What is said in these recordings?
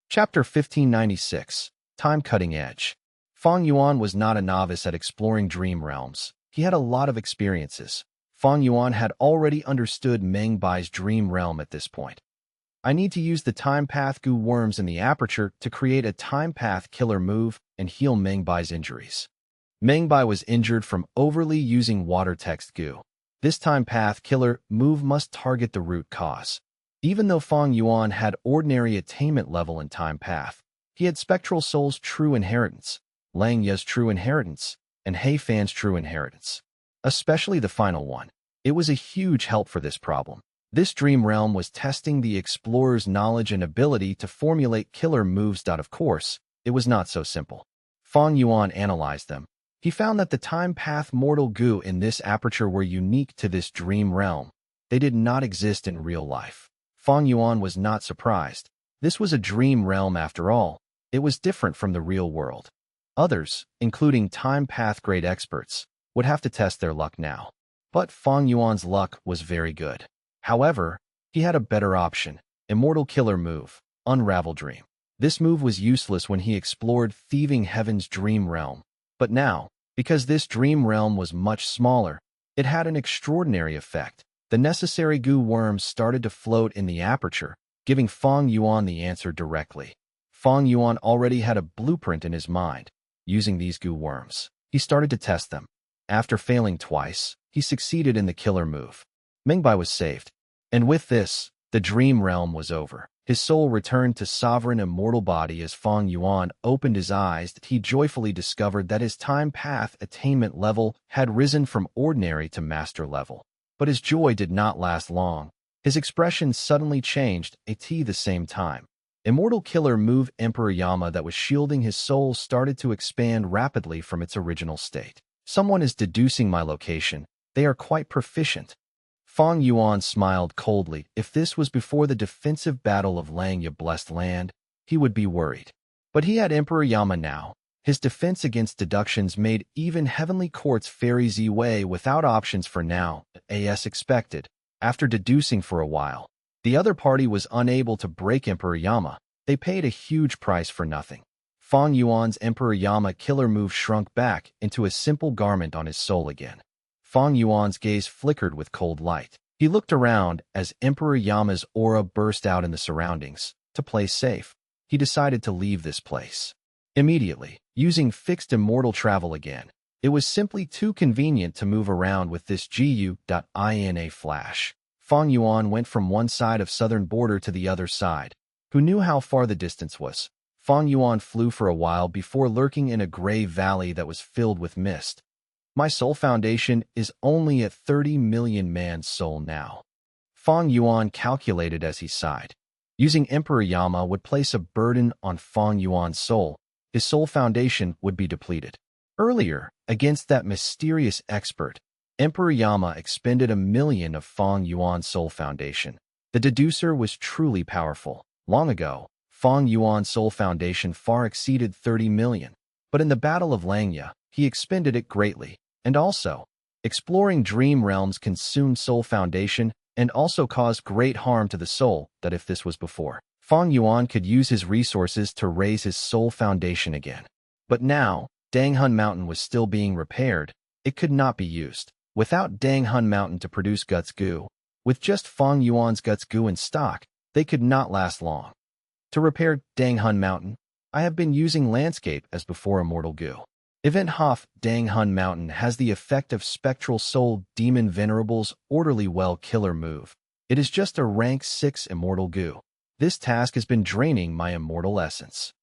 Chapter 1596. Time Cutting Edge. Fang Yuan was not a novice at exploring dream realms. He had a lot of experiences. Fang Yuan had already understood Meng Bai's dream realm at this point. I need to use the time path goo worms in the aperture to create a time path killer move and heal Meng Bai's injuries. Meng Bai was injured from overly using water text goo. This time path killer move must target the root cause. Even though Fang Yuan had ordinary attainment level in time path, he had Spectral Soul's true inheritance, Lang Ye's true inheritance, and He Fan's true inheritance. Especially the final one. It was a huge help for this problem. This dream realm was testing the explorer's knowledge and ability to formulate killer moves. Of course, it was not so simple. Fang Yuan analyzed them. He found that the time path mortal goo in this aperture were unique to this dream realm. They did not exist in real life. Fang Yuan was not surprised. This was a dream realm after all. It was different from the real world. Others, including time path grade experts, would have to test their luck now. But Fang Yuan's luck was very good. However, he had a better option, immortal killer move, Unravel Dream. This move was useless when he explored Thieving Heaven's dream realm. But now, because this dream realm was much smaller, it had an extraordinary effect. The necessary goo worms started to float in the aperture, giving Fang Yuan the answer directly. Fang Yuan already had a blueprint in his mind. Using these goo worms, he started to test them. After failing twice, he succeeded in the killer move. Meng Bai was saved. And with this, the dream realm was over. His soul returned to sovereign immortal body. As Fang Yuan opened his eyes, he joyfully discovered that his time path attainment level had risen from ordinary to master level. But his joy did not last long. His expression suddenly changed at the same time. Immortal killer move Emperor Yama that was shielding his soul started to expand rapidly from its original state. Someone is deducing my location. They are quite proficient. Fang Yuan smiled coldly. If this was before the defensive battle of Langya Blessed Land, he would be worried. But he had Emperor Yama now. His defense against deductions made even Heavenly Court's Fairy Z way without options for now, as expected. After deducing for a while, the other party was unable to break Emperor Yama. They paid a huge price for nothing. Fang Yuan's Emperor Yama killer move shrunk back into a simple garment on his soul again. Fang Yuan's gaze flickered with cold light. He looked around as Emperor Yama's aura burst out in the surroundings. To play safe, he decided to leave this place. Immediately, using fixed immortal travel again, it was simply too convenient to move around with this gu.ina flash. Fang Yuan went from one side of southern border to the other side. Who knew how far the distance was? Fang Yuan flew for a while before lurking in a gray valley that was filled with mist. My soul foundation is only at 30 million man's soul now. Fang Yuan calculated as he sighed. Using Emperor Yama would place a burden on Fang Yuan's soul. His soul foundation would be depleted. Earlier, against that mysterious expert, Emperor Yama expended 1 million of Fang Yuan's soul foundation. The deducer was truly powerful. Long ago, Fang Yuan's soul foundation far exceeded 30 million. But in the Battle of Langya, he expended it greatly. And also, exploring dream realms consumed soul foundation and also caused great harm to the soul. That if this was before, Fang Yuan could use his resources to raise his soul foundation again. But now, Danghun Mountain was still being repaired. It could not be used. Without Danghun Mountain to produce Guts Goo, with just Fang Yuan's Guts Goo in stock, they could not last long. To repair Danghun Mountain, I have been using Landscape as before Immortal Goo. Event Hof Danghun Mountain has the effect of Spectral Soul Demon Venerable's Orderly Well killer move. It is just a rank 6 Immortal Goo. This task has been draining my immortal essence.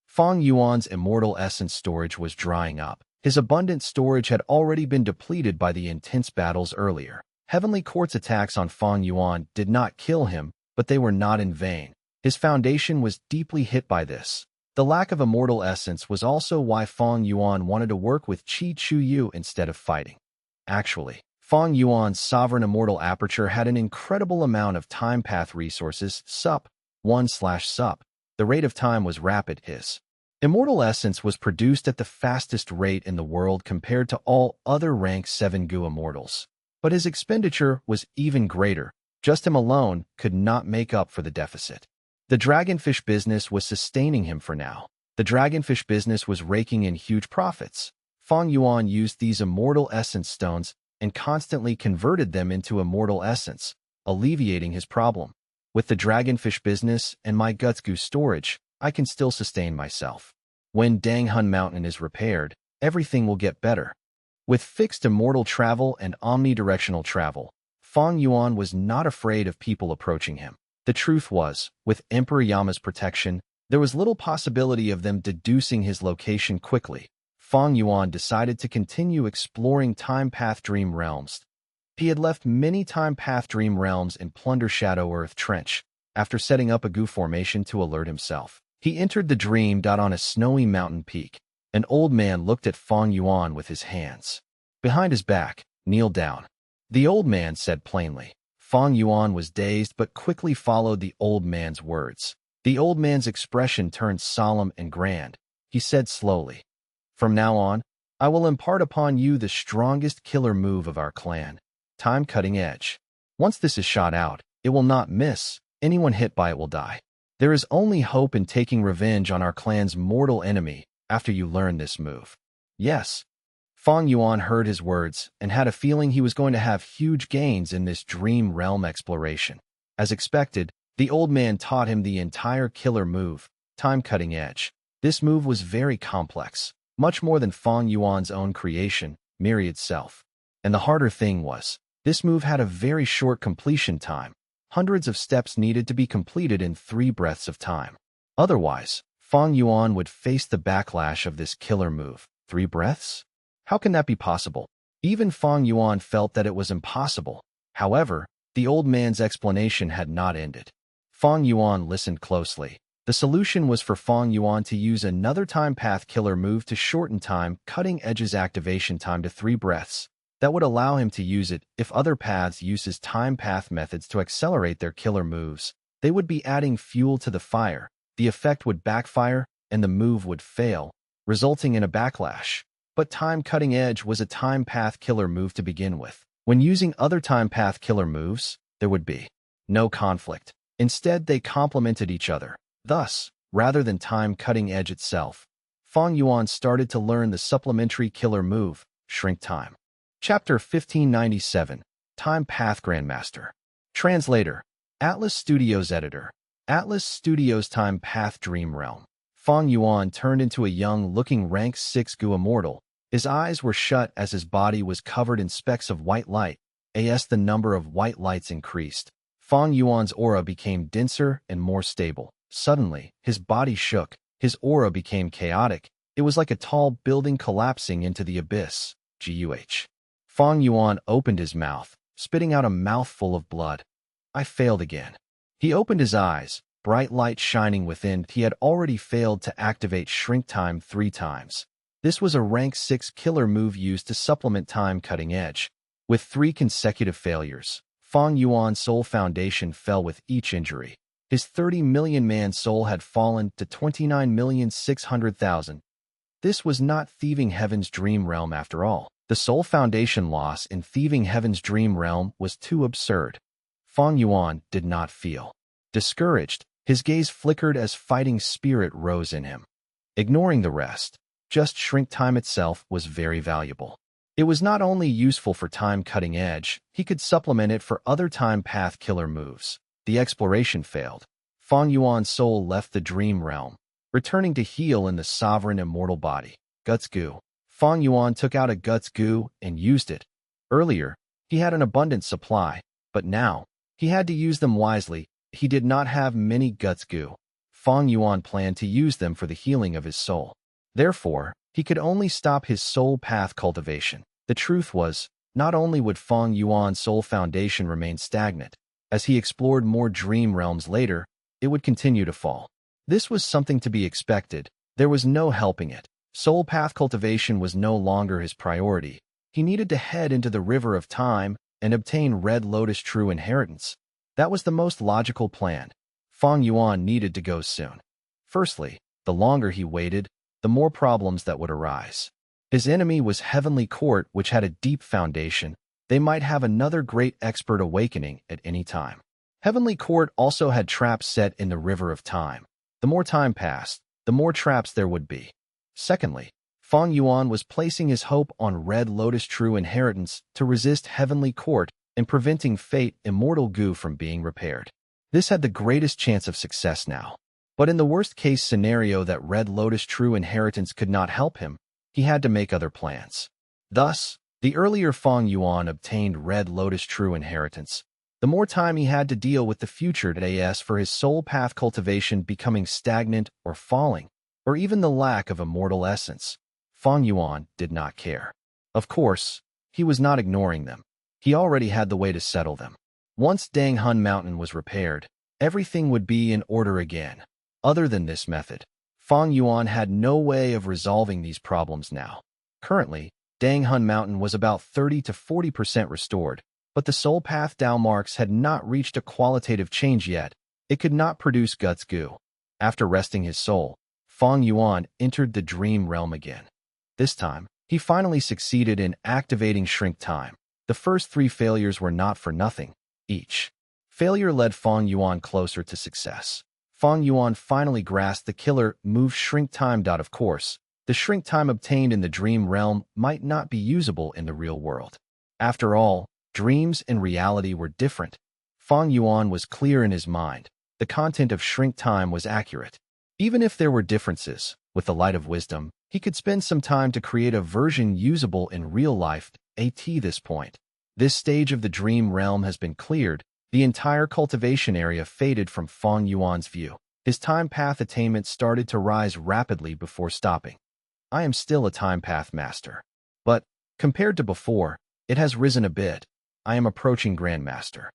Fang Yuan's immortal essence storage was drying up. His abundant storage had already been depleted by the intense battles earlier. Heavenly Court's attacks on Fang Yuan did not kill him, but they were not in vain. His foundation was deeply hit by this. The lack of immortal essence was also why Fang Yuan wanted to work with Qi Chu Yu instead of fighting. Actually, Fang Yuan's sovereign immortal aperture had an incredible amount of time path resources, sup, 1/sup. The rate of time was rapid. His immortal essence was produced at the fastest rate in the world compared to all other rank 7 Goo immortals. But his expenditure was even greater. Just him alone could not make up for the deficit. The dragonfish business was sustaining him for now. The dragonfish business was raking in huge profits. Fang Yuan used these immortal essence stones and constantly converted them into immortal essence, alleviating his problem. With the dragonfish business and my guts goo storage, I can still sustain myself. When Danghun Mountain is repaired, everything will get better. With fixed immortal travel and omnidirectional travel, Fang Yuan was not afraid of people approaching him. The truth was, with Emperor Yama's protection, there was little possibility of them deducing his location quickly. Fang Yuan decided to continue exploring Time Path Dream Realms. He had left many Time Path Dream Realms in Plunder Shadow Earth Trench, after setting up a goo formation to alert himself. He entered the dream on a snowy mountain peak. An old man looked at Fang Yuan with his hands behind his back. Kneel down. The old man said plainly. Fang Yuan was dazed but quickly followed the old man's words. The old man's expression turned solemn and grand. He said slowly, "From now on, I will impart upon you the strongest killer move of our clan, Time Cutting Edge. Once this is shot out, it will not miss. Anyone hit by it will die. There is only hope in taking revenge on our clan's mortal enemy after you learn this move." Yes. Fang Yuan heard his words and had a feeling he was going to have huge gains in this dream realm exploration. As expected, the old man taught him the entire killer move, Time Cutting Edge. This move was very complex, much more than Fang Yuan's own creation, Myriad Self. And the harder thing was, this move had a very short completion time. Hundreds of steps needed to be completed in 3 breaths of time. Otherwise, Fang Yuan would face the backlash of this killer move. 3 breaths? How can that be possible? Even Fang Yuan felt that it was impossible. However, the old man's explanation had not ended. Fang Yuan listened closely. The solution was for Fang Yuan to use another time path killer move to shorten Time Cutting Edge's activation time to 3 breaths. That would allow him to use it if other paths uses time path methods to accelerate their killer moves. They would be adding fuel to the fire. The effect would backfire, and the move would fail, resulting in a backlash. But Time Cutting Edge was a time path killer move to begin with. When using other time path killer moves, there would be no conflict. Instead, they complemented each other. Thus, rather than Time Cutting Edge itself, Fang Yuan started to learn the supplementary killer move, Shrink Time. Chapter 1597, Time Path Grandmaster. Translator, Atlas Studios Editor. Atlas Studios Time Path Dream Realm. Fang Yuan turned into a young-looking rank 6 goo immortal. His eyes were shut as his body was covered in specks of white light. As the number of white lights increased, Fang Yuan's aura became denser and more stable. Suddenly, his body shook. His aura became chaotic. It was like a tall building collapsing into the abyss. Guh. Fang Yuan opened his mouth, spitting out a mouthful of blood. I failed again. He opened his eyes, bright light shining within. He had already failed to activate Shrink Time 3 times. This was a rank 6 killer move used to supplement Time Cutting Edge. With 3 consecutive failures, Fang Yuan's soul foundation fell with each injury. His 30 million man soul had fallen to 29,600,000. This was not Thieving Heaven's dream realm after all. The soul foundation loss in Thieving Heaven's dream realm was too absurd. Fang Yuan did not feel discouraged. His gaze flickered as fighting spirit rose in him. Ignoring the rest, just Shrink Time itself was very valuable. It was not only useful for Time Cutting Edge, he could supplement it for other time path killer moves. The exploration failed. Fang Yuan's soul left the dream realm, returning to heal in the sovereign immortal body. Guts goo. Fang Yuan took out a guts goo and used it. Earlier, he had an abundant supply, but now, he had to use them wisely. He did not have many guts goo. Fang Yuan planned to use them for the healing of his soul. Therefore, he could only stop his soul path cultivation. The truth was, not only would Fang Yuan's soul foundation remain stagnant, as he explored more dream realms later, it would continue to fall. This was something to be expected. There was no helping it. Soul path cultivation was no longer his priority. He needed to head into the river of time and obtain Red Lotus True Inheritance. That was the most logical plan. Fang Yuan needed to go soon. Firstly, the longer he waited, the more problems that would arise. His enemy was Heavenly Court, which had a deep foundation. They might have another great expert awakening at any time. Heavenly Court also had traps set in the river of time. The more time passed, the more traps there would be. Secondly, Fang Yuan was placing his hope on Red Lotus True Inheritance to resist Heavenly Court and preventing Fate Immortal Gu from being repaired. This had the greatest chance of success now. But in the worst-case scenario that Red Lotus True Inheritance could not help him, he had to make other plans. Thus, the earlier Fang Yuan obtained Red Lotus True Inheritance, the more time he had to deal with the future as for his soul path cultivation becoming stagnant or falling, or even the lack of immortal essence. Fang Yuan did not care. Of course, he was not ignoring them. He already had the way to settle them. Once Dang Hun Mountain was repaired, everything would be in order again. Other than this method, Fang Yuan had no way of resolving these problems now. Currently, Dang Hun Mountain was about 30 to 40% restored, but the soul path Dao marks had not reached a qualitative change yet. It could not produce guts goo. After resting his soul, Fang Yuan entered the dream realm again. This time, he finally succeeded in activating shrink time. The first 3 failures were not for nothing. Each failure led Fang Yuan closer to success. Fang Yuan finally grasped the killer move shrink time. Of course, the shrink time obtained in the dream realm might not be usable in the real world. After all, dreams and reality were different. Fang Yuan was clear in his mind. The content of shrink time was accurate. Even if there were differences, with the light of wisdom, he could spend some time to create a version usable in real life. At this point, this stage of the dream realm has been cleared. The entire cultivation area faded from Fang Yuan's view. His time path attainment started to rise rapidly before stopping. I am still a time path master. But, compared to before, it has risen a bit. I am approaching Grandmaster.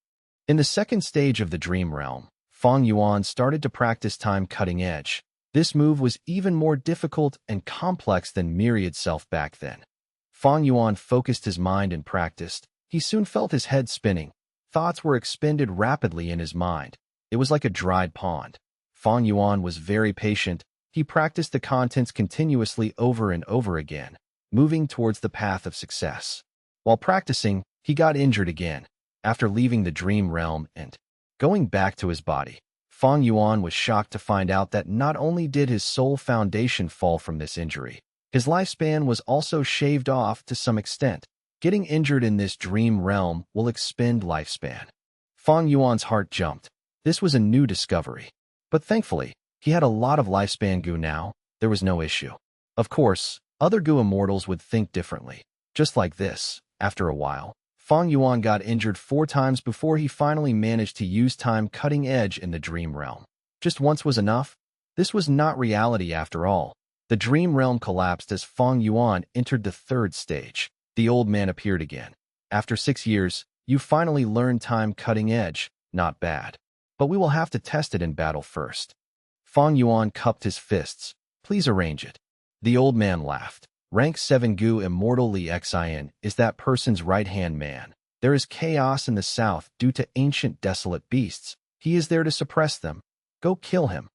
In the second stage of the dream realm, Fang Yuan started to practice time cutting edge. This move was even more difficult and complex than Myriad Self back then. Fang Yuan focused his mind and practiced. He soon felt his head spinning. Thoughts were expended rapidly in his mind. It was like a dried pond. Fang Yuan was very patient. He practiced the contents continuously over and over again, moving towards the path of success. While practicing, he got injured again. After leaving the dream realm and going back to his body, Fang Yuan was shocked to find out that not only did his soul foundation fall from this injury, his lifespan was also shaved off to some extent. Getting injured in this dream realm will expend lifespan. Fang Yuan's heart jumped. This was a new discovery. But thankfully, he had a lot of lifespan goo now. There was no issue. Of course, other goo immortals would think differently. Just like this, after a while, Fang Yuan got injured 4 times before he finally managed to use time cutting edge in the dream realm. Just once was enough? This was not reality after all. The dream realm collapsed as Fang Yuan entered the 3rd stage. The old man appeared again. After 6 years, you finally learned time cutting edge. Not bad. But we will have to test it in battle first. Fang Yuan cupped his fists. Please arrange it. The old man laughed. Rank 7 Gu Immortal Li Xin is that person's right-hand man. There is chaos in the south due to ancient desolate beasts. He is there to suppress them. Go kill him.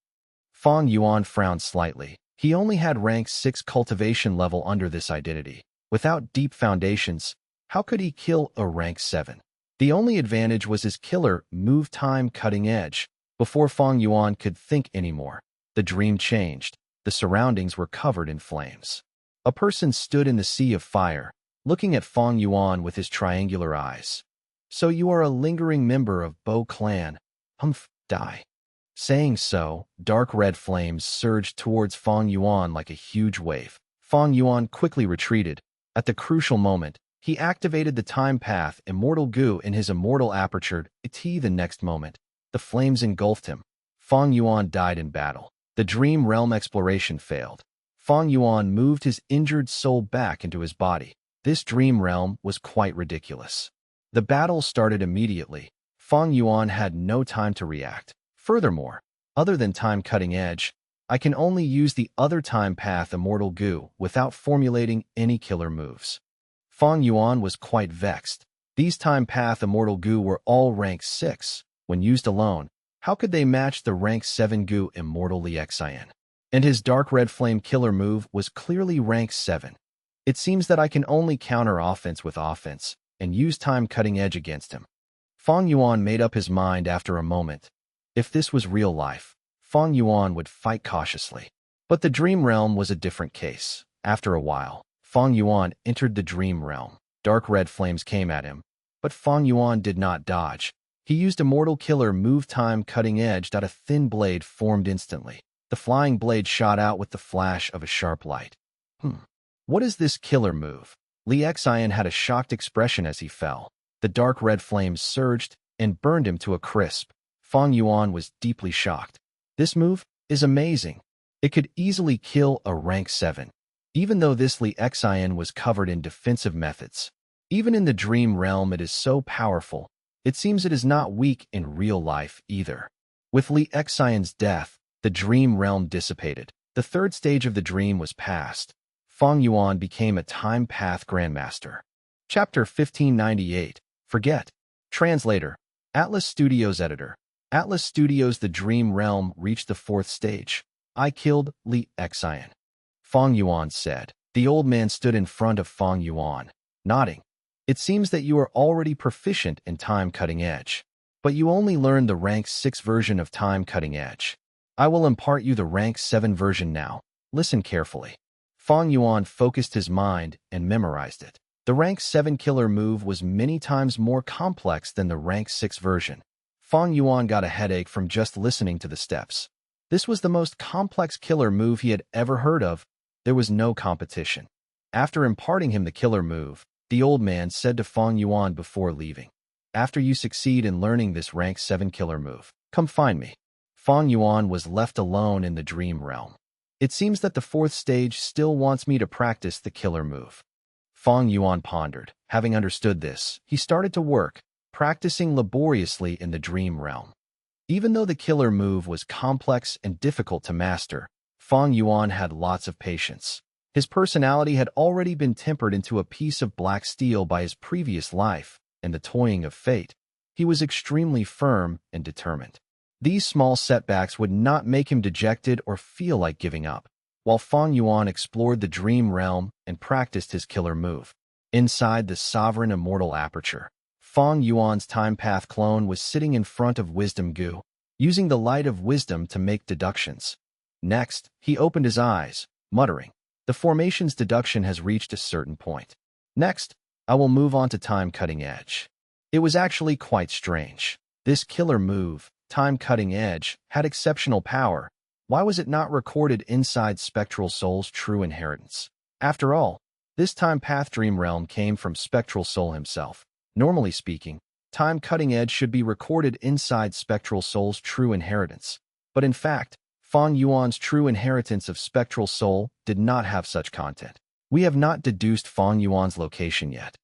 Fang Yuan frowned slightly. He only had rank 6 cultivation level under this identity. Without deep foundations, how could he kill a rank 7? The only advantage was his killer move time cutting edge. Before Fang Yuan could think anymore, the dream changed. The surroundings were covered in flames. A person stood in the sea of fire, looking at Fang Yuan with his triangular eyes. So you are a lingering member of Bo clan. Die. Saying so, dark red flames surged towards Fang Yuan like a huge wave. Fang Yuan quickly retreated. At the crucial moment, he activated the time path Immortal Gu in his immortal aperture. The next moment, the flames engulfed him. Fang Yuan died in battle. The dream realm exploration failed. Fang Yuan moved his injured soul back into his body. This dream realm was quite ridiculous. The battle started immediately. Fang Yuan had no time to react. Furthermore, other than time cutting edge, I can only use the other time path Immortal Gu without formulating any killer moves. Fang Yuan was quite vexed. These time path Immortal Gu were all rank 6. When used alone, how could they match the rank 7 Gu Immortal Li Xin? And his dark red flame killer move was clearly rank 7. It seems that I can only counter offense with offense and use time cutting edge against him. Fang Yuan made up his mind after a moment. If this was real life, Fang Yuan would fight cautiously. But the dream realm was a different case. After a while, Fang Yuan entered the dream realm. Dark red flames came at him, but Fang Yuan did not dodge. He used Immortal Killer move time cutting edge. A thin blade formed instantly. The flying blade shot out with the flash of a sharp light. What is this killer move? Li Xian had a shocked expression as he fell. The dark red flames surged and burned him to a crisp. Fang Yuan was deeply shocked. This move is amazing. It could easily kill a rank 7. Even though this Li Xian was covered in defensive methods. Even in the dream realm it is so powerful. It seems it is not weak in real life either. With Li Xian's death, the dream realm dissipated. The third stage of the dream was passed. Fang Yuan became a time path grandmaster. Chapter 1598. Forget. Translator. Atlas Studios Editor. Atlas Studios. The dream realm reached the fourth stage. I killed Li Xian. Fang Yuan said. The old man stood in front of Fang Yuan, nodding. It seems that you are already proficient in time cutting edge. But you only learned the rank 6 version of time cutting edge. I will impart you the rank 7 version now. Listen carefully. Fang Yuan focused his mind and memorized it. The rank 7 killer move was many times more complex than the rank 6 version. Fang Yuan got a headache from just listening to the steps. This was the most complex killer move he had ever heard of. There was no competition. After imparting him the killer move, the old man said to Fang Yuan before leaving, after you succeed in learning this rank 7 killer move, come find me. Fang Yuan was left alone in the dream realm. It seems that the fourth stage still wants me to practice the killer move. Fang Yuan pondered. Having understood this, he started to work, practicing laboriously in the dream realm. Even though the killer move was complex and difficult to master, Fang Yuan had lots of patience. His personality had already been tempered into a piece of black steel by his previous life and the toying of fate. He was extremely firm and determined. These small setbacks would not make him dejected or feel like giving up. While Fang Yuan explored the dream realm and practiced his killer move. Inside the sovereign immortal aperture, Fang Yuan's time path clone was sitting in front of wisdom goo, using the light of wisdom to make deductions. Next, he opened his eyes, muttering, the formation's deduction has reached a certain point. Next, I will move on to time cutting edge. It was actually quite strange. This killer move, time cutting edge, had exceptional power. Why was it not recorded inside Spectral Soul's true inheritance? After all, this time path dream realm came from Spectral Soul himself. Normally speaking, time cutting edge should be recorded inside Spectral Soul's true inheritance. But in fact, Fang Yuan's true inheritance of Spectral Soul did not have such content. We have not deduced Fang Yuan's location yet.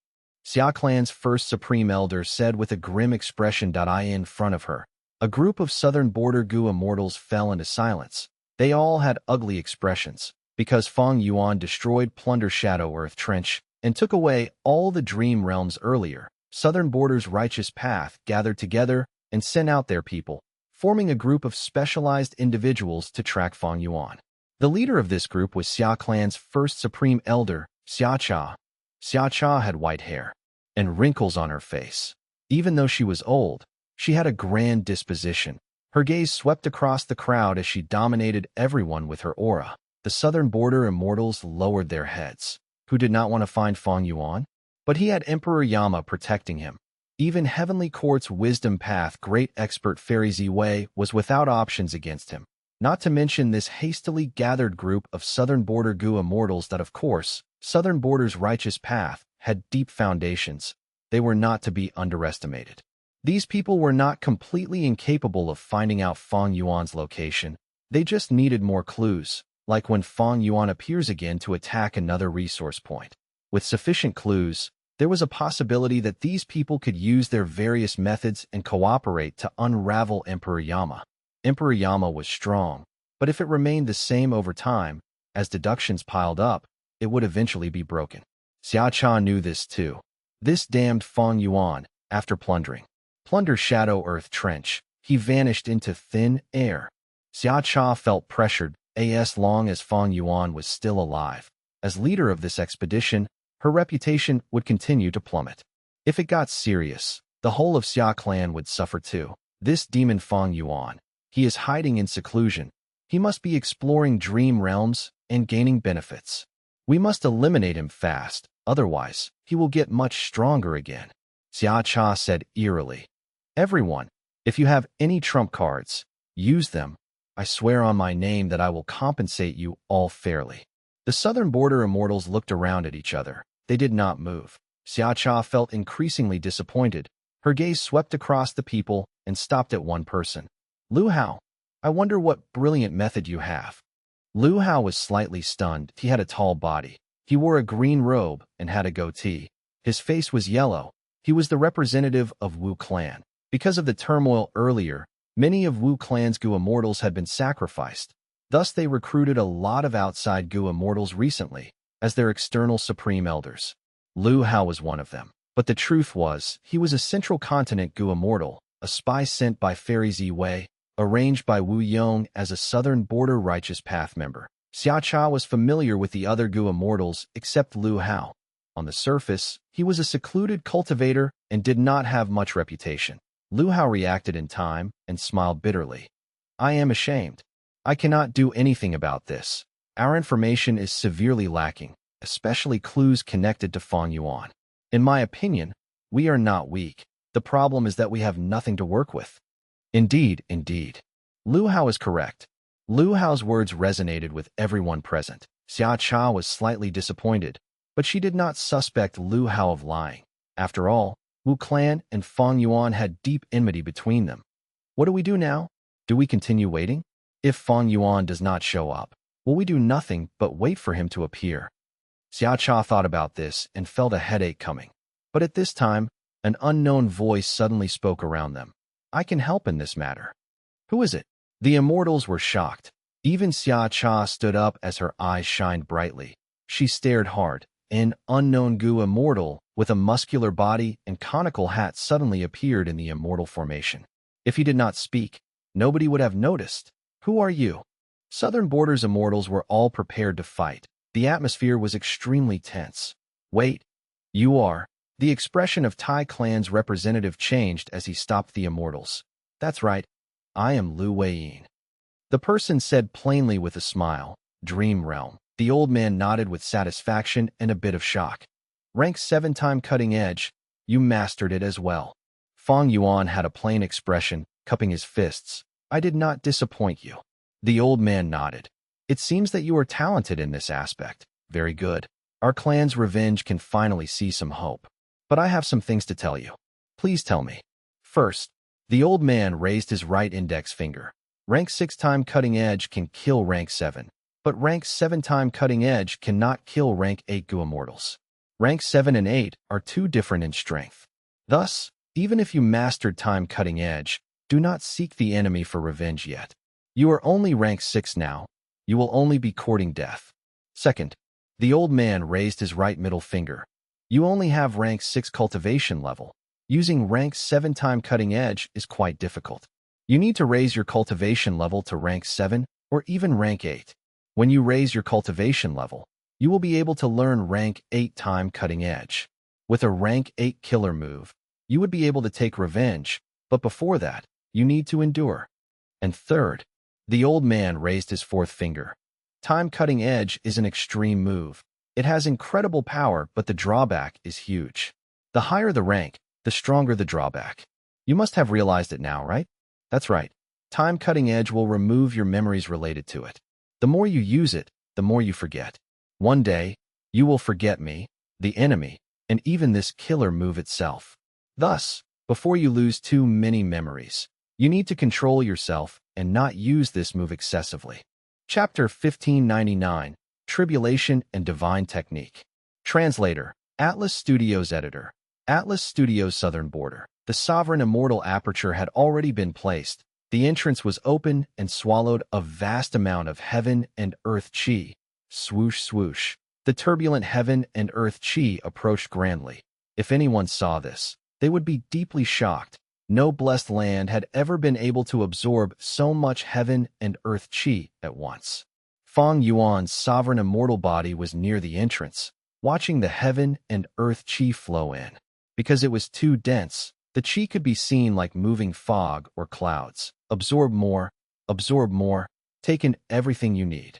Xia Clan's first Supreme Elder said with a grim expression. In front of her, a group of southern border Gu immortals fell into silence. They all had ugly expressions, because Fang Yuan destroyed Plunder Shadow Earth Trench and took away all the dream realms earlier. Southern Border's righteous path gathered together and sent out their people, forming a group of specialized individuals to track Fang Yuan. The leader of this group was Xia Clan's first Supreme Elder, Xia Cha. Xia Cha had white hair and wrinkles on her face. Even though she was old, she had a grand disposition. Her gaze swept across the crowd as she dominated everyone with her aura. The southern border immortals lowered their heads. Who did not want to find Fang Yuan? But he had Emperor Yama protecting him. Even Heavenly Court's wisdom path great expert Fairy Ziwei was without options against him. Not to mention this hastily gathered group of southern border Gu immortals that, of course, southern border's righteous path had deep foundations. They were not to be underestimated. These people were not completely incapable of finding out Fang Yuan's location. They just needed more clues, like when Fang Yuan appears again to attack another resource point. With sufficient clues, there was a possibility that these people could use their various methods and cooperate to unravel Emperor Yama. Emperor Yama was strong, but if it remained the same over time, as deductions piled up, it would eventually be broken. Xia Cha knew this too. This damned Fang Yuan, after plundering Plunder Shadow Earth Trench, he vanished into thin air. Xia Cha felt pressured as long as Fang Yuan was still alive. As leader of this expedition, her reputation would continue to plummet. If it got serious, the whole of Xia clan would suffer too. This demon Fang Yuan, he is hiding in seclusion. He must be exploring dream realms and gaining benefits. We must eliminate him fast, otherwise he will get much stronger again, Xia Cha said eerily. Everyone, if you have any trump cards, use them. I swear on my name that I will compensate you all fairly. The southern border immortals looked around at each other. They did not move. Xia Cha felt increasingly disappointed. Her gaze swept across the people and stopped at one person. Lu Hao, I wonder what brilliant method you have. Lu Hao was slightly stunned. He had a tall body. He wore a green robe and had a goatee. His face was yellow. He was the representative of Wu clan. Because of the turmoil earlier, many of Wu clan's Gu immortals had been sacrificed. Thus they recruited a lot of outside Gu immortals recently as their external supreme elders. Lu Hao was one of them. But the truth was, he was a central continent Gu immortal, a spy sent by Fairy Ziwei, arranged by Wu Yong as a southern border righteous path member. Xia Cha was familiar with the other Gu immortals except Lu Hao. On the surface, he was a secluded cultivator and did not have much reputation. Lu Hao reacted in time and smiled bitterly. I am ashamed. I cannot do anything about this. Our information is severely lacking, especially clues connected to Fang Yuan. In my opinion, we are not weak. The problem is that we have nothing to work with. Indeed. Lu Hao is correct. Lu Hao's words resonated with everyone present. Xia Cha was slightly disappointed, but she did not suspect Lu Hao of lying. After all, Wu clan and Fang Yuan had deep enmity between them. What do we do now? Do we continue waiting? If Fang Yuan does not show up, will we do nothing but wait for him to appear? Xia Cha thought about this and felt a headache coming. But at this time, an unknown voice suddenly spoke around them. I can help in this matter. Who is it? The immortals were shocked. Even Xia Cha stood up as her eyes shined brightly. She stared hard. An unknown Gu immortal with a muscular body and conical hat suddenly appeared in the immortal formation. If he did not speak, nobody would have noticed. Who are you? Southern Border's immortals were all prepared to fight. The atmosphere was extremely tense. Wait, you are. The expression of Tai clan's representative changed as he stopped the immortals. That's right. I am Lu Weiyin. The person said plainly with a smile, Dream Realm. The old man nodded with satisfaction and a bit of shock. Rank 7 time cutting edge, you mastered it as well. Fang Yuan had a plain expression, cupping his fists. I did not disappoint you. The old man nodded. It seems that you are talented in this aspect. Very good. Our clan's revenge can finally see some hope. But I have some things to tell you. Please tell me. First, the old man raised his right index finger. Rank 6 time cutting edge can kill rank 7. But rank 7 time cutting edge cannot kill rank 8 Gu immortals. Rank 7 and 8 are too different in strength. Thus, even if you mastered time cutting edge, do not seek the enemy for revenge yet. You are only rank 6 now. You will only be courting death. Second, the old man raised his right middle finger. You only have rank 6 cultivation level. Using rank 7 time cutting edge is quite difficult. You need to raise your cultivation level to rank 7 or even rank 8. When you raise your cultivation level, you will be able to learn rank 8 time cutting edge. With a rank 8 killer move, you would be able to take revenge, but before that, you need to endure. And third, the old man raised his fourth finger. Time cutting edge is an extreme move. It has incredible power, but the drawback is huge. The higher the rank, the stronger the drawback. You must have realized it now, right? That's right. Time cutting edge will remove your memories related to it. The more you use it, the more you forget. One day, you will forget me, the enemy, and even this killer move itself. Thus, before you lose too many memories, you need to control yourself and not use this move excessively. Chapter 1599, Tribulation and Divine Technique. Translator, Atlas Studios Editor. Atlas Studios Southern Border. The sovereign immortal aperture had already been placed. The entrance was open and swallowed a vast amount of heaven and earth chi. Swoosh, swoosh. The turbulent heaven and earth chi approached grandly. If anyone saw this, they would be deeply shocked. No blessed land had ever been able to absorb so much heaven and earth chi at once. Fang Yuan's sovereign immortal body was near the entrance, watching the heaven and earth chi flow in. Because it was too dense, The qi could be seen like moving fog or clouds. Absorb more, take in everything you need.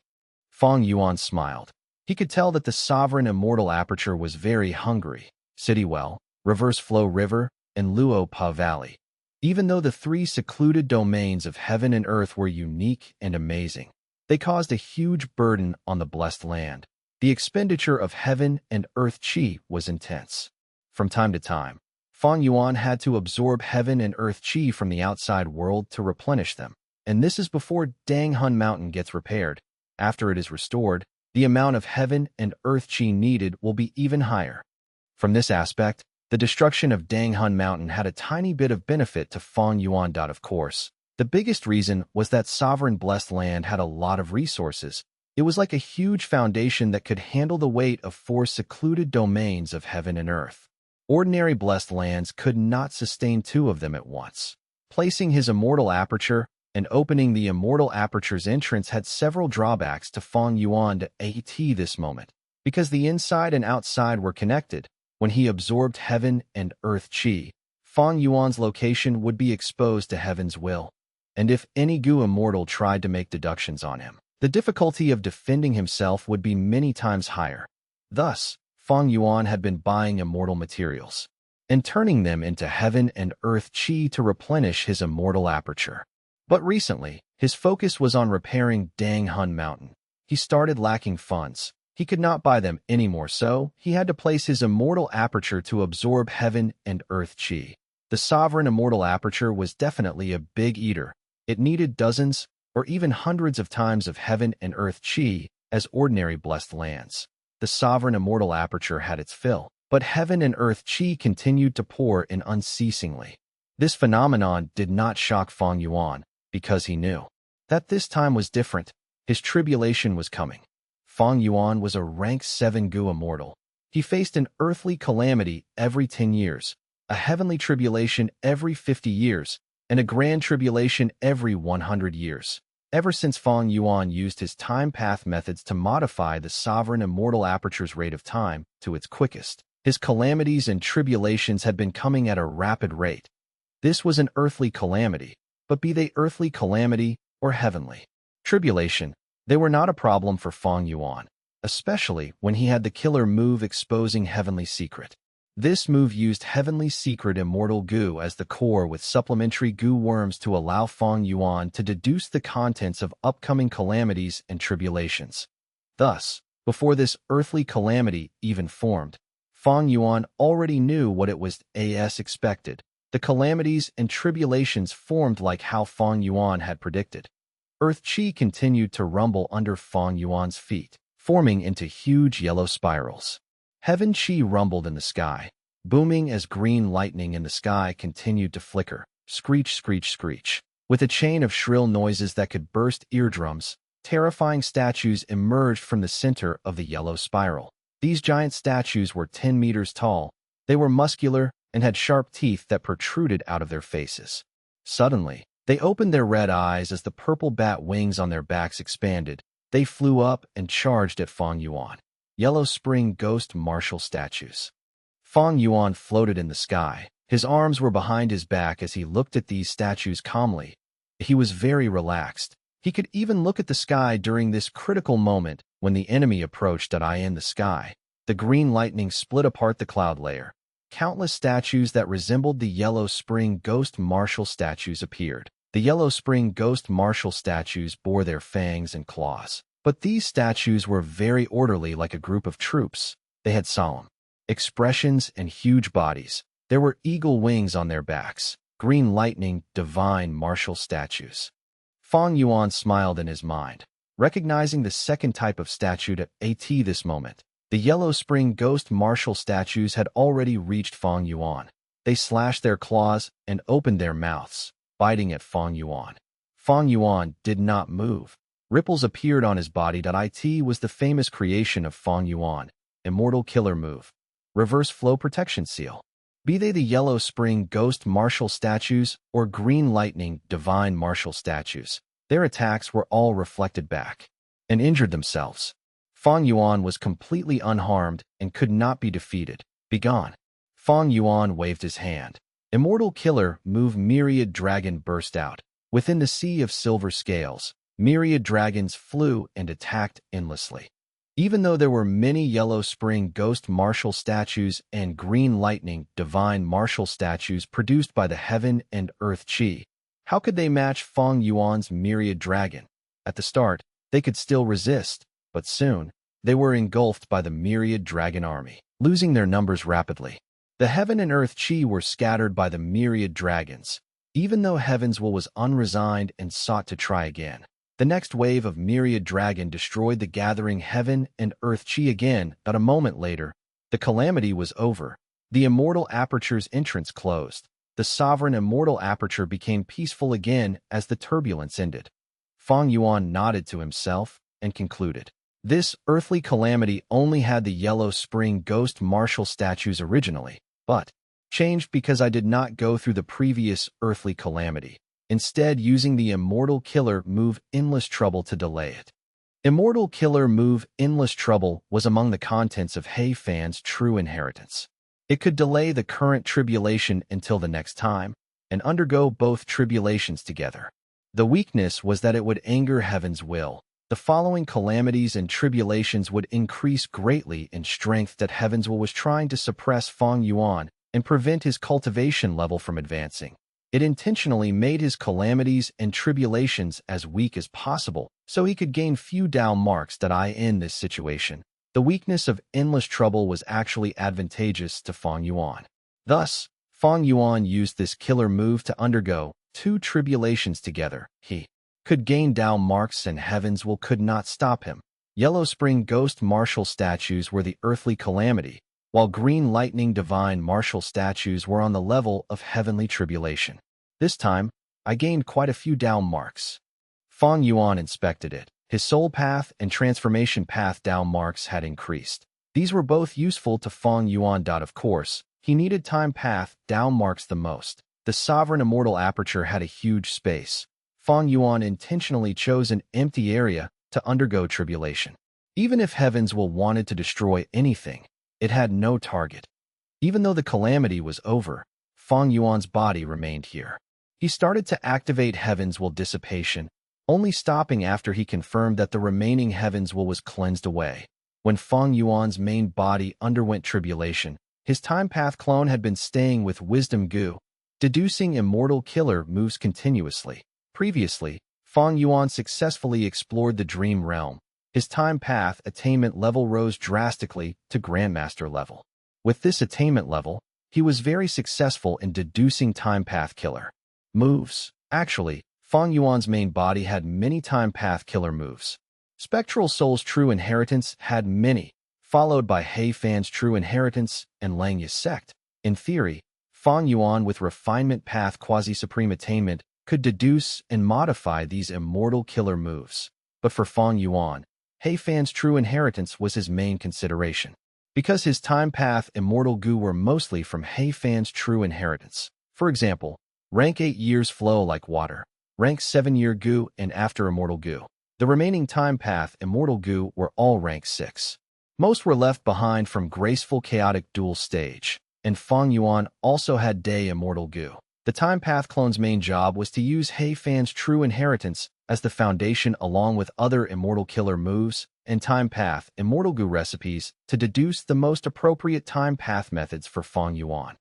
Fang Yuan smiled. He could tell that the sovereign immortal aperture was very hungry. City Well, Reverse Flow River, and Luo Pa Valley. Even though the three secluded domains of heaven and earth were unique and amazing, they caused a huge burden on the blessed land. The expenditure of heaven and earth qi was intense. From time to time, Fang Yuan had to absorb heaven and earth qi from the outside world to replenish them. And this is before Dang Hun Mountain gets repaired. After it is restored, the amount of heaven and earth qi needed will be even higher. From this aspect, the destruction of Dang Hun Mountain had a tiny bit of benefit to Fang Yuan. Of course, the biggest reason was that sovereign blessed land had a lot of resources. It was like a huge foundation that could handle the weight of 4 secluded domains of heaven and earth. Ordinary blessed lands could not sustain 2 of them at once. Placing his immortal aperture and opening the immortal aperture's entrance had several drawbacks to Fang Yuan at this moment. Because the inside and outside were connected, when he absorbed heaven and earth qi, Fang Yuan's location would be exposed to heaven's will. And if any Gu immortal tried to make deductions on him, the difficulty of defending himself would be many times higher. Thus, Fang Yuan had been buying immortal materials and turning them into heaven and earth qi to replenish his immortal aperture. But recently, his focus was on repairing Dang Hun Mountain. He started lacking funds. He could not buy them anymore, so he had to place his immortal aperture to absorb heaven and earth qi. The sovereign immortal aperture was definitely a big eater. It needed dozens or even hundreds of times of heaven and earth qi as ordinary blessed lands. The sovereign immortal aperture had its fill, but heaven and earth qi continued to pour in unceasingly. This phenomenon did not shock Fang Yuan, because he knew that this time was different. His tribulation was coming. Fang Yuan was a rank 7 Gu immortal. He faced an earthly calamity every 10 years, a heavenly tribulation every 50 years, and a grand tribulation every 100 years. Ever since Fang Yuan used his time path methods to modify the sovereign immortal aperture's rate of time to its quickest, his calamities and tribulations had been coming at a rapid rate. This was an earthly calamity, but be they earthly calamity or heavenly tribulation, they were not a problem for Fang Yuan, especially when he had the killer move exposing heavenly secret. This move used heavenly secret immortal Gu as the core with supplementary Gu worms to allow Fang Yuan to deduce the contents of upcoming calamities and tribulations. Thus, before this earthly calamity even formed, Fang Yuan already knew what it was expected. The calamities and tribulations formed like how Fang Yuan had predicted. Earth qi continued to rumble under Fang Yuan's feet, forming into huge yellow spirals. Heaven qi rumbled in the sky, booming as green lightning in the sky continued to flicker, screech, screech, screech. With a chain of shrill noises that could burst eardrums, terrifying statues emerged from the center of the yellow spiral. These giant statues were 10 meters tall. They were muscular and had sharp teeth that protruded out of their faces. Suddenly, they opened their red eyes as the purple bat wings on their backs expanded. They flew up and charged at Fang Yuan. Yellow Spring Ghost Martial Statues. Fang Yuan floated in the sky. His arms were behind his back as he looked at these statues calmly. He was very relaxed. He could even look at the sky during this critical moment when the enemy approached. In the sky, the green lightning split apart the cloud layer. Countless statues that resembled the Yellow Spring Ghost Martial statues appeared. The Yellow Spring Ghost Martial statues bore their fangs and claws. But these statues were very orderly, like a group of troops. They had solemn expressions and huge bodies. There were eagle wings on their backs. Green lightning, divine martial statues. Fang Yuan smiled in his mind, recognizing the second type of statue at this moment. The Yellow Spring Ghost Martial statues had already reached Fang Yuan. They slashed their claws and opened their mouths, biting at Fang Yuan. Fang Yuan did not move. Ripples appeared on his body. It was the famous creation of Fang Yuan, Immortal Killer Move. Reverse Flow Protection Seal. Be they the Yellow Spring Ghost Martial statues or Green Lightning Divine Martial statues, their attacks were all reflected back and injured themselves. Fang Yuan was completely unharmed and could not be defeated. Begone. Fang Yuan waved his hand. Immortal killer move myriad dragon burst out. Within the sea of silver scales, myriad dragons flew and attacked endlessly. Even though there were many yellow spring ghost martial statues and green lightning divine martial statues produced by the heaven and earth chi, how could they match Fang Yuan's myriad dragon? At the start, they could still resist, but soon, they were engulfed by the myriad dragon army, losing their numbers rapidly. The heaven and earth chi were scattered by the myriad dragons, even though Heaven's will was unresigned and sought to try again. The next wave of myriad dragon destroyed the gathering heaven and earth chi again, but a moment later, the calamity was over. The immortal aperture's entrance closed. The sovereign immortal aperture became peaceful again as the turbulence ended. Fang Yuan nodded to himself and concluded. This earthly calamity only had the yellow spring ghost martial statues originally, but changed because I did not go through the previous earthly calamity, instead using the immortal killer move endless trouble to delay it. Immortal killer move endless trouble was among the contents of Fang's true inheritance. It could delay the current tribulation until the next time, and undergo both tribulations together. The weakness was that it would anger Heaven's will. The following calamities and tribulations would increase greatly in strength that Heaven's will was trying to suppress Fang Yuan and prevent his cultivation level from advancing. It intentionally made his calamities and tribulations as weak as possible, so he could gain few down marks that in this situation. The weakness of endless trouble was actually advantageous to Fang Yuan. Thus, Fang Yuan used this killer move to undergo 2 tribulations together. He could gain down marks and Heaven's will could not stop him. Yellow spring ghost martial statues were the earthly calamity, while green lightning divine martial statues were on the level of heavenly tribulation. This time, I gained quite a few down marks. Fang Yuan inspected it. His soul path and transformation path down marks had increased. These were both useful to Fang Yuan. Of course, he needed time path down marks the most. The sovereign immortal aperture had a huge space. Fang Yuan intentionally chose an empty area to undergo tribulation. Even if Heaven's will wanted to destroy anything, it had no target. Even though the calamity was over, Fang Yuan's body remained here. He started to activate Heaven's will dissipation, only stopping after he confirmed that the remaining Heaven's will was cleansed away. When Fang Yuan's main body underwent tribulation, his time path clone had been staying with wisdom goo, deducing immortal killer moves continuously. Previously, Fang Yuan successfully explored the dream realm. His time path attainment level rose drastically to Grandmaster level. With this attainment level, he was very successful in deducing time path killer moves. Actually, Fang Yuan's main body had many time path killer moves. Spectral Soul's true inheritance had many, followed by Fang's true inheritance and Langya's sect. In theory, Fang Yuan with refinement path quasi-supreme attainment could deduce and modify these immortal killer moves. But for Fang Yuan, Fang's true inheritance was his main consideration, because his time path immortal goo were mostly from Fang's true inheritance. For example, rank 8 years flow like water, rank 7 year goo and after immortal goo. The remaining time path immortal goo were all rank 6. Most were left behind from graceful chaotic dual stage, and Fang Yuan also had day immortal goo. The time path clone's main job was to use Fang's true inheritance as the foundation along with other immortal killer moves and time path immortal goo recipes to deduce the most appropriate time path methods for Fang Yuan.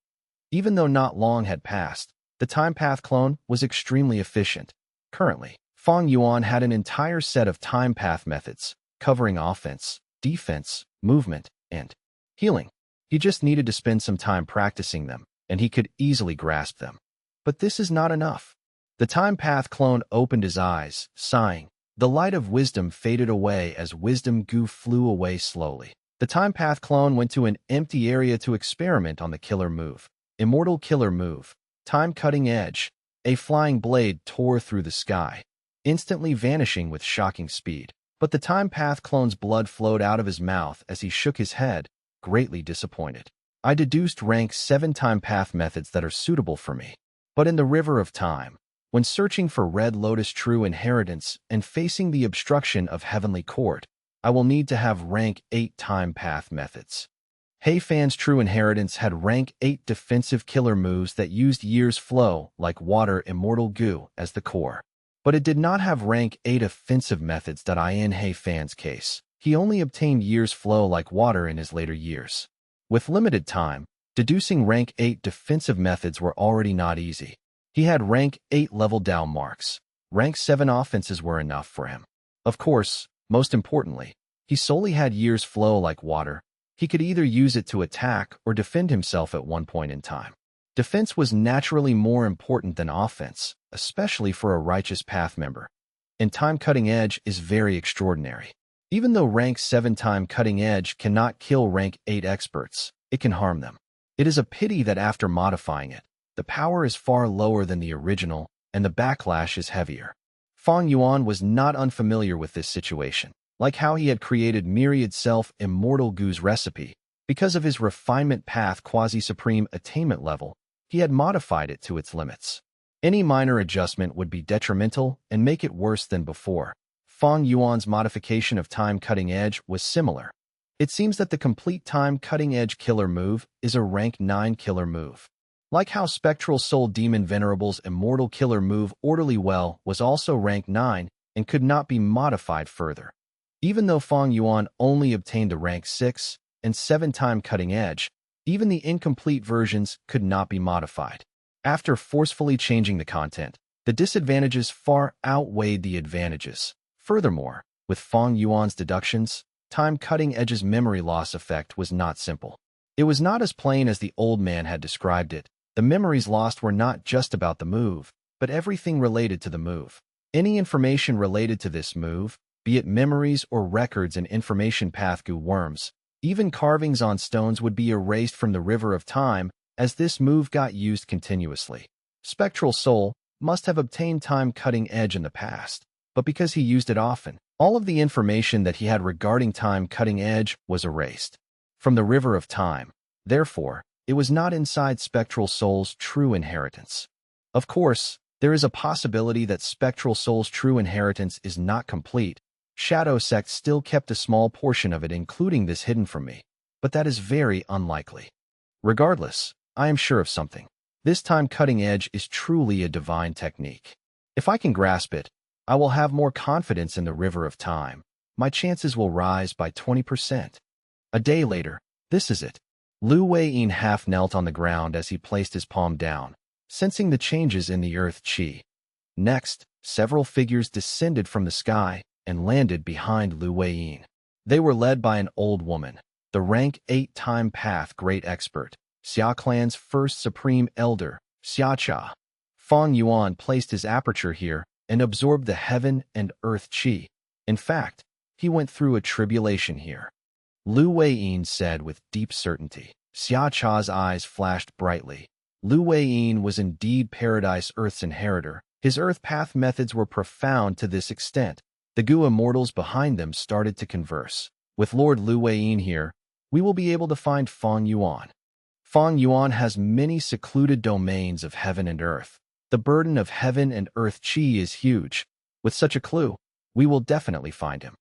Even though not long had passed, the time path clone was extremely efficient. Currently, Fang Yuan had an entire set of time path methods, covering offense, defense, movement, and healing. He just needed to spend some time practicing them, and he could easily grasp them. But this is not enough. The time path clone opened his eyes, sighing. The light of wisdom faded away as wisdom goo flew away slowly. The time path clone went to an empty area to experiment on the killer move. Immortal killer move. Time cutting edge. A flying blade tore through the sky, instantly vanishing with shocking speed. But the time path clone's blood flowed out of his mouth as he shook his head, greatly disappointed. I deduced rank 7 time path methods that are suitable for me. But in the river of time, when searching for Red Lotus true inheritance and facing the obstruction of Heavenly Court, I will need to have rank 8 time path methods. Hei Fan's true inheritance had rank 8 defensive killer moves that used years flow, like water immortal goo, as the core. But it did not have rank 8 offensive methods. In Hei Fan's case, he only obtained years flow like water in his later years. With limited time, deducing rank 8 defensive methods were already not easy. He had rank 8 level down marks. Rank 7 offenses were enough for him. Of course, most importantly, he solely had years flow like water. He could either use it to attack or defend himself at one point in time. Defense was naturally more important than offense, especially for a righteous path member. And time cutting edge is very extraordinary. Even though rank 7 time cutting edge cannot kill rank 8 experts, it can harm them. It is a pity that after modifying it, the power is far lower than the original and the backlash is heavier. Fang Yuan was not unfamiliar with this situation. Like how he had created myriad self-immortal goo's recipe, because of his refinement path quasi-supreme attainment level, he had modified it to its limits. Any minor adjustment would be detrimental and make it worse than before. Fang Yuan's modification of time cutting edge was similar. It seems that the complete time cutting edge killer move is a rank 9 killer move. Like how Spectral Soul Demon Venerable's immortal killer move Orderly Well was also rank 9 and could not be modified further. Even though Fang Yuan only obtained the rank 6 and 7 time cutting edge, even the incomplete versions could not be modified. After forcefully changing the content, the disadvantages far outweighed the advantages. Furthermore, with Fang Yuan's deductions, time cutting edge's memory loss effect was not simple. It was not as plain as the old man had described it. The memories lost were not just about the move, but everything related to the move. Any information related to this move, be it memories or records and information path goo worms, even carvings on stones would be erased from the river of time as this move got used continuously. Spectral Soul must have obtained time cutting edge in the past, but because he used it often, all of the information that he had regarding time cutting edge was erased from the river of time. Therefore, it was not inside Spectral Soul's true inheritance. Of course, there is a possibility that Spectral Soul's true inheritance is not complete. Shadow Sect still kept a small portion of it, including this, hidden from me, but that is very unlikely. Regardless, I am sure of something. This time cutting edge is truly a divine technique. If I can grasp it, I will have more confidence in the river of time. My chances will rise by 20%. A day later, this is it. Lu Weiyin half knelt on the ground as he placed his palm down, sensing the changes in the earth chi. Next, several figures descended from the sky and landed behind Lu Weiyin. They were led by an old woman, the rank 8 time path great expert, Xia clan's first supreme elder, Xia Cha. Fang Yuan placed his aperture here and absorbed the heaven and earth chi. In fact, he went through a tribulation here. Lu Weiyin said with deep certainty. Xia Cha's eyes flashed brightly. Lu Weiyin was indeed Paradise Earth's inheritor. His earth path methods were profound to this extent. The Gu immortals behind them started to converse. With Lord Lu Weiyin here, we will be able to find Fang Yuan. Fang Yuan has many secluded domains of heaven and earth. The burden of heaven and earth chi is huge. With such a clue, we will definitely find him.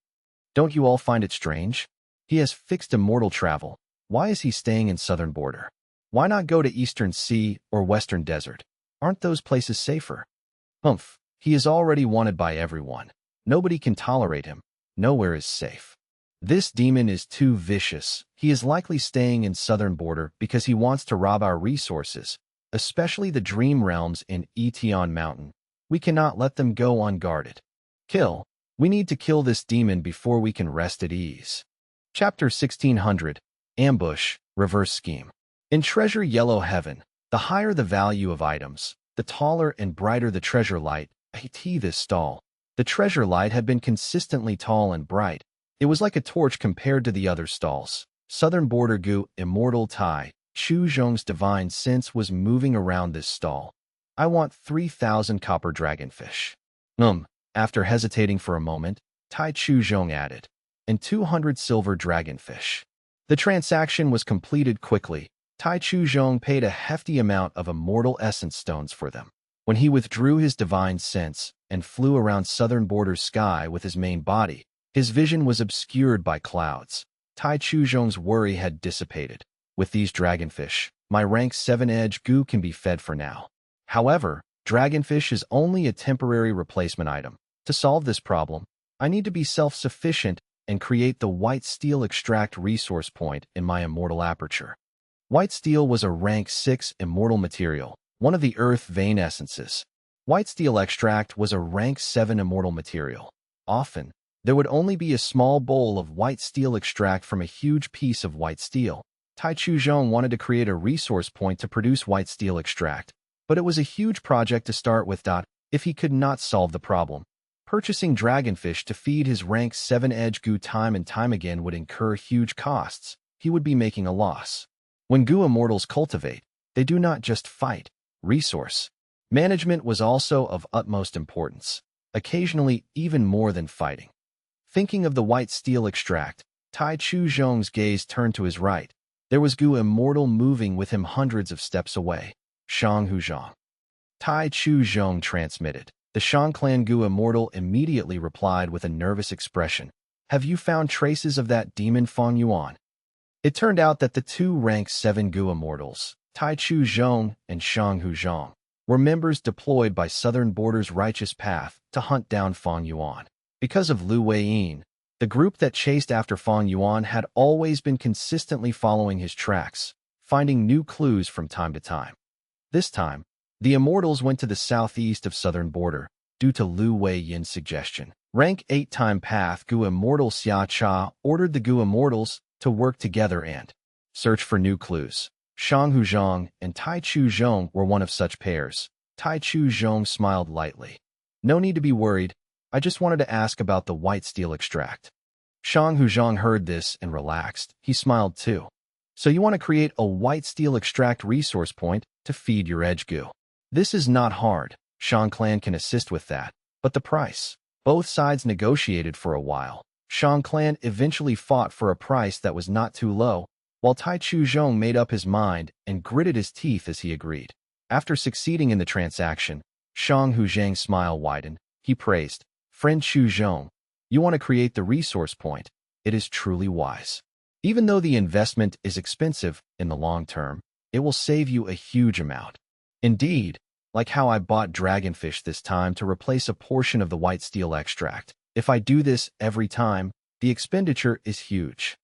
Don't you all find it strange? He has fixed immortal travel. Why is he staying in southern border? Why not go to Eastern Sea or Western Desert? Aren't those places safer? Humph, he is already wanted by everyone. Nobody can tolerate him. Nowhere is safe. This demon is too vicious. He is likely staying in southern border because he wants to rob our resources, especially the dream realms in Etion Mountain. We cannot let them go unguarded. Kill. We need to kill this demon before we can rest at ease. Chapter 1600. Ambush, Reverse Scheme. In Treasure Yellow Heaven, the higher the value of items, the taller and brighter the treasure light. This stall. The treasure light had been consistently tall and bright. It was like a torch compared to the other stalls. Southern Border Gu, Immortal Tai, Chu Zhong's divine sense was moving around this stall. I want 3,000 copper dragonfish. After hesitating for a moment, Tai Chu Zhong added, and 200 silver dragonfish. The transaction was completed quickly. Tai Chu Zhong paid a hefty amount of immortal essence stones for them. When he withdrew his divine sense and flew around southern border sky with his main body, his vision was obscured by clouds. Tai Chu Zhong's worry had dissipated. With these dragonfish, my rank 7 edge goo can be fed for now. However, dragonfish is only a temporary replacement item. To solve this problem, I need to be self-sufficient and create the white steel extract resource point in my immortal aperture. White steel was a rank 6 immortal material, one of the earth vein essences. White steel extract was a rank 7 immortal material. Often, there would only be a small bowl of white steel extract from a huge piece of white steel. Tai Chuzhong wanted to create a resource point to produce white steel extract, but it was a huge project to start with. If he could not solve the problem, purchasing dragonfish to feed his rank 7 edge goo time and time again would incur huge costs. He would be making a loss. When goo immortals cultivate, they do not just fight. Resource management was also of utmost importance, occasionally even more than fighting. Thinking of the white steel extract, Tai Chuzhong's gaze turned to his right. There was goo immortal moving with him hundreds of steps away. Shang Huzhong. Tai Chuzhong transmitted. The Shang clan goo immortal immediately replied with a nervous expression. Have you found traces of that demon Fang Yuan? It turned out that the two rank 7 goo immortals, Tai Chuzhong and Shang Huzhong, were members deployed by Southern Border's Righteous Path to hunt down Fang Yuan. Because of Lu Weiyin, the group that chased after Fang Yuan had always been consistently following his tracks, finding new clues from time to time. This time, the immortals went to the southeast of Southern Border, due to Lu Weiyin's suggestion. Rank 8 time path goo immortal Xia Cha ordered the goo immortals to work together and search for new clues. Shang Huzhong and Tai Chuzhong were one of such pairs. Tai Chuzhong smiled lightly. No need to be worried. I just wanted to ask about the white steel extract. Shang Huzhong heard this and relaxed. He smiled too. So you want to create a white steel extract resource point to feed your edge goo. This is not hard. Shang clan can assist with that. But the price? Both sides negotiated for a while. Shang clan eventually fought for a price that was not too low, while Tai Chuzhong made up his mind and gritted his teeth as he agreed. After succeeding in the transaction, Shang Huzhang's smile widened. He praised, Friend Chuzhong, you want to create the resource point. It is truly wise. Even though the investment is expensive in the long term, it will save you a huge amount. Indeed, like how I bought dragonfish this time to replace a portion of the white steel extract. If I do this every time, the expenditure is huge.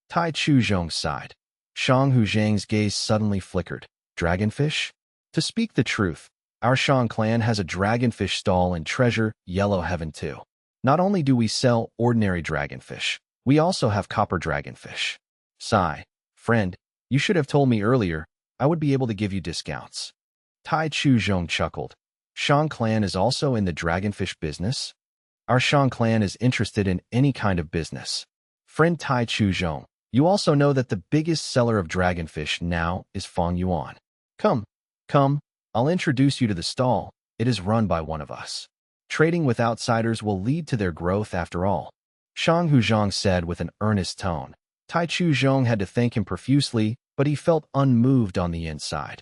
Tai Chuzhong sighed. Shang Huzhang's gaze suddenly flickered. Dragonfish? To speak the truth, our Shang clan has a dragonfish stall in Treasure Yellow Heaven too. Not only do we sell ordinary dragonfish, we also have copper dragonfish. Sigh. Friend, you should have told me earlier. I would be able to give you discounts. Tai Chuzhong chuckled. Shang clan is also in the dragonfish business? Our Shang clan is interested in any kind of business. Friend Tai Chuzhong, you also know that the biggest seller of dragonfish now is Fang Yuan. Come, I'll introduce you to the stall. It is run by one of us. Trading with outsiders will lead to their growth after all. Shang Huzhong said with an earnest tone. Tai Chuzhong had to thank him profusely, but he felt unmoved on the inside.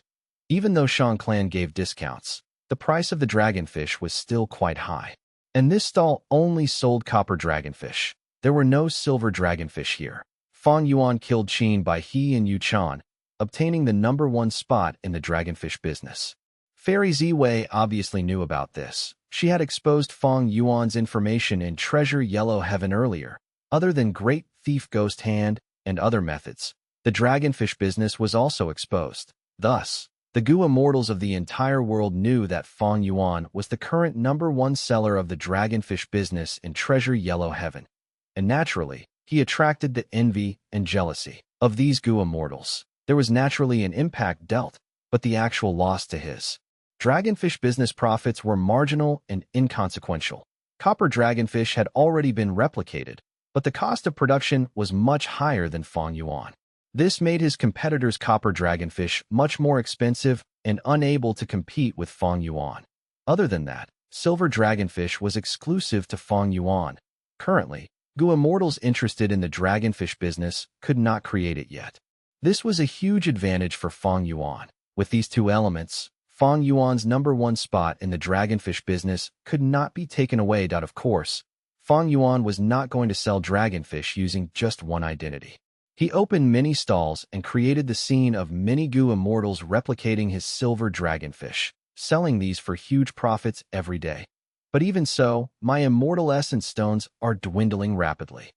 Even though Shang clan gave discounts, the price of the dragonfish was still quite high. And this stall only sold copper dragonfish. There were no silver dragonfish here. Fang Yuan killed Qin by he and Yu Chan, obtaining the #1 spot in the dragonfish business. Fairy Ziwei obviously knew about this. She had exposed Fang Yuan's information in Treasure Yellow Heaven earlier. Other than Great Thief Ghost Hand and other methods, the dragonfish business was also exposed. Thus, the goo immortals of the entire world knew that Fang Yuan was the current #1 seller of the dragonfish business in Treasure Yellow Heaven. And naturally, he attracted the envy and jealousy of these goo immortals. There was naturally an impact dealt, but the actual loss to his dragonfish business profits were marginal and inconsequential. Copper dragonfish had already been replicated, but the cost of production was much higher than Fang Yuan. This made his competitors' copper dragonfish much more expensive and unable to compete with Fang Yuan. Other than that, silver dragonfish was exclusive to Fang Yuan. Currently, goo immortals interested in the dragonfish business could not create it yet. This was a huge advantage for Fang Yuan. With these two elements, Fang Yuan's #1 spot in the dragonfish business could not be taken away. Of course, Fang Yuan was not going to sell dragonfish using just one identity. He opened many stalls and created the scene of many Gu immortals replicating his silver dragonfish, selling these for huge profits every day. But even so, my immortal essence stones are dwindling rapidly.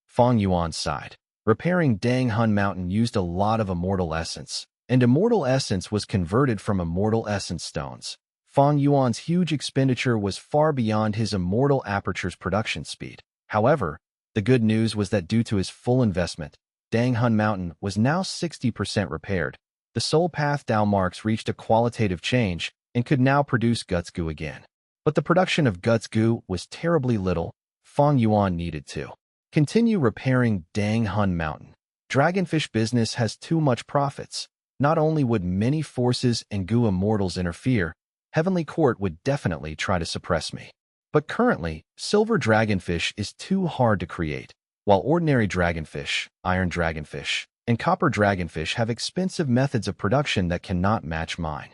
Fang Yuan sighed. Repairing Dang Hun Mountain used a lot of immortal essence, and immortal essence was converted from immortal essence stones. Fang Yuan's huge expenditure was far beyond his immortal aperture's production speed. However, the good news was that due to his full investment, Dang Hun Mountain was now 60% repaired. The soul path Dao marks reached a qualitative change and could now produce Guts Gu again. But the production of Guts Gu was terribly little. Fang Yuan needed to continue repairing Dang Hun Mountain. Dragonfish business has too much profits. Not only would many forces and Gu immortals interfere, Heavenly Court would definitely try to suppress me. But currently, silver dragonfish is too hard to create, while ordinary dragonfish, iron dragonfish, and copper dragonfish have expensive methods of production that cannot match mine.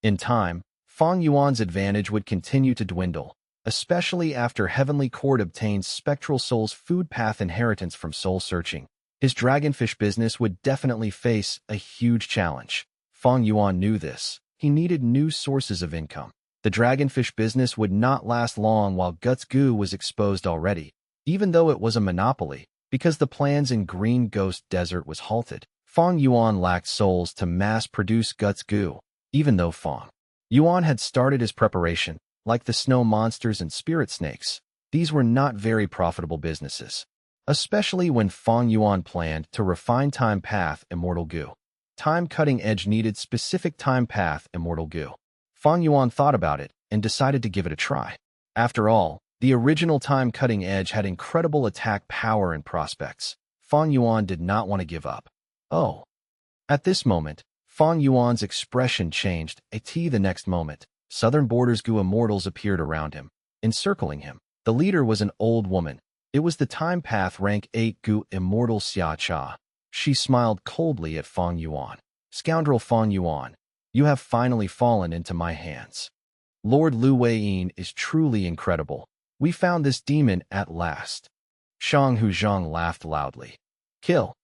In time, Fang Yuan's advantage would continue to dwindle, especially after Heavenly Court obtains Spectral Soul's food path inheritance from soul searching. His dragonfish business would definitely face a huge challenge. Fang Yuan knew this. He needed new sources of income. The dragonfish business would not last long while Guts Gu was exposed already, even though it was a monopoly, because the plans in Green Ghost Desert was halted. Fang Yuan lacked souls to mass-produce Guts Gu, even though Fang Yuan had started his preparation, like the snow monsters and spirit snakes. These were not very profitable businesses, especially when Fang Yuan planned to refine Time Path Immortal Gu. Time Cutting Edge needed specific Time Path Immortal Gu. Fang Yuan thought about it and decided to give it a try. After all, the original Time Cutting Edge had incredible attack power and prospects. Fang Yuan did not want to give up. Oh. At this moment, Fang Yuan's expression changed. The next moment, Southern Borders Gu immortals appeared around him, encircling him. The leader was an old woman. It was the Time Path Rank 8 Gu immortal Xia Cha. She smiled coldly at Fang Yuan. Scoundrel Fang Yuan, you have finally fallen into my hands. Lord Lu Weiyin is truly incredible. We found this demon at last. Shang Huzhang laughed loudly. Kill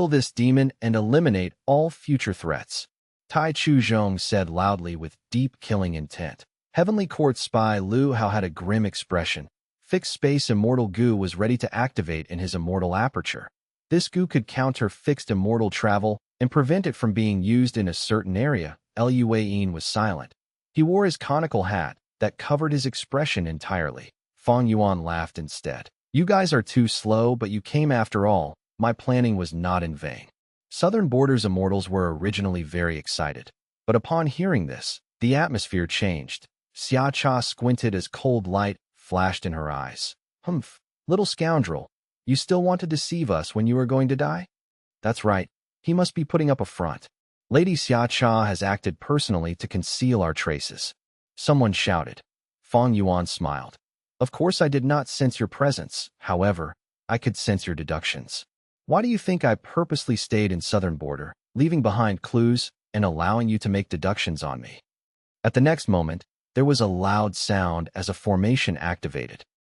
this demon and eliminate all future threats. Tai Chu Zhong said loudly with deep killing intent. Heavenly Court spy Lu Hao had a grim expression. Fixed space immortal Gu was ready to activate in his immortal aperture. This Gu could counter fixed immortal travel and prevent it from being used in a certain area. Lu Weiyin was silent. He wore his conical hat that covered his expression entirely. Fang Yuan laughed instead. You guys are too slow, but you came after all. My planning was not in vain. Southern Borders immortals were originally very excited, but upon hearing this, the atmosphere changed. Xia Cha squinted as cold light flashed in her eyes. Humph, little scoundrel, you still want to deceive us when you are going to die? That's right, he must be putting up a front. Lady Xia Cha has acted personally to conceal our traces. Someone shouted. Fang Yuan smiled. Of course I did not sense your presence, however, I could sense your deductions. Why do you think I purposely stayed in Southern Border, leaving behind clues and allowing you to make deductions on me? At the next moment, there was a loud sound as a formation activated.